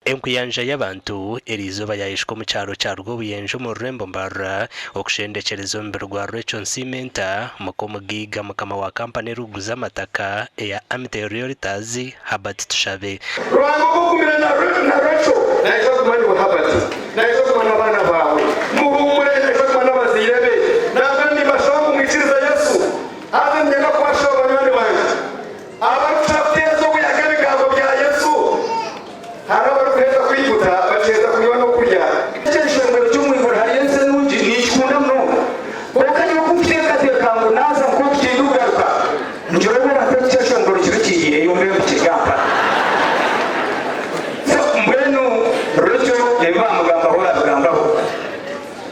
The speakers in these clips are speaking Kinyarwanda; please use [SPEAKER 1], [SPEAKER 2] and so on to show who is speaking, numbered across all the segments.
[SPEAKER 1] enkuyanja y'abantu erizoba yayishwe mu cyaro cya Rwobuyenje mu Rurembo Mbarara okushendekereza ombere rwa Rachel Cimenta mukomugiga mukama wa kampani ruguza amataka eya Amite Realtors Herbert Tushabe
[SPEAKER 2] Rwango kukumira na Rachel naija kumanya wa Herbert naija kumanya abana bawe muhumure naija kumanya bazirebe nabandi bashoboka mwikiriza Yesu abemye no kwashoba abandi bantu abarutabyezo buyagabigambo bya Yesu harabaruheza kwibuta baceza kunywa no kurya cyeshengero cy'umwihoro hariyense n'undi nikunda mno bakanye kumfika tekango naza kukidugaruka njoro na cyeshengero cy'ikigire yombe kigamba mbeno rocho yeba mugamba hora bugambaho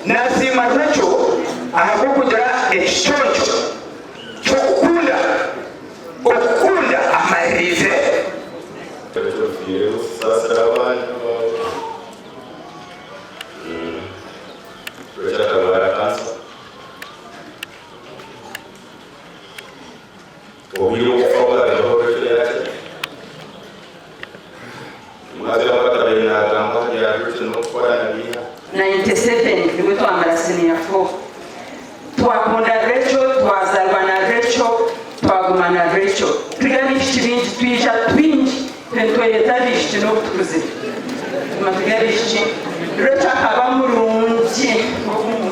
[SPEAKER 2] nasima rocho ahakukujira ekishonjo cyokunda okunda amarize
[SPEAKER 3] twakunda Rachel twazalwa na Rachel twaguma na Rachel tugarishije ibintu twija twinji twetagishije no kutuze tugarishije Rachel akaba murungi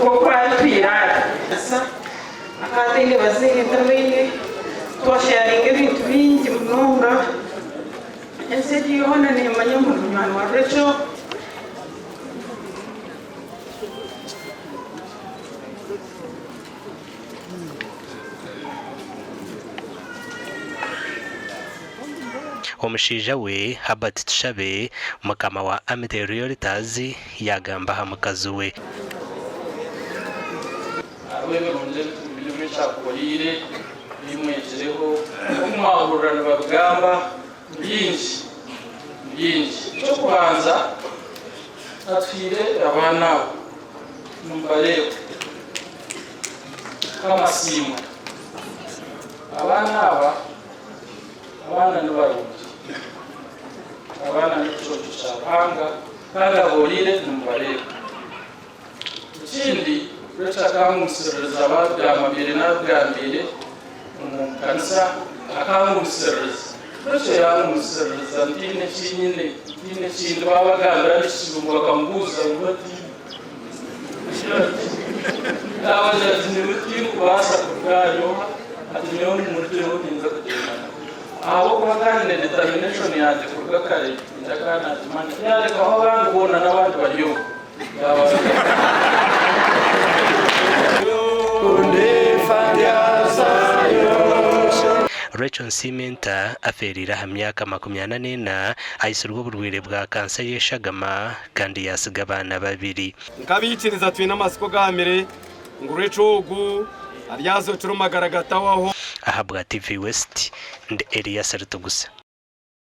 [SPEAKER 3] kuko twirara akatenge bazinge tabine twasharinga ibintu bingi munonga ese diona ne manya munywana wa Rachel
[SPEAKER 1] omushija we Herbert Tushabe mukama wa Amite Realtors yagamba hamukazi we
[SPEAKER 4] abebe runze bilime cyakoyire bimwejereho kumahurana bagamba byinshi cyo kubanza atwire abana numbareko kamasima abana n'abarundi abana n'ikicoco cy'abahanga kandi ahurire numbareko ikindi uretse akanguserereza ababyamabire n'abwambire mu kanisa akanguserereza uretse yanguserereza ndine kindi baba bagambira n'ikirungo bakambuza ubati abajaji n'uti kubasa kubwayo ati niyo n'umuryo n'inza kugendana abo kubaganira determination yaje kurga kare ndakana man yale ko abantu bona n'abandi bariyo
[SPEAKER 1] Rachel Cimenta aferira ha myaka 24 ayisurwa burwire bwa kansa yeshagama kandi yasiga abana babiri
[SPEAKER 2] nkabikiriza twe n'amasiko gamere ngure cogu aryazo turumagara gatawaho
[SPEAKER 1] ahabwa TV West ndi Elias Rutugusa.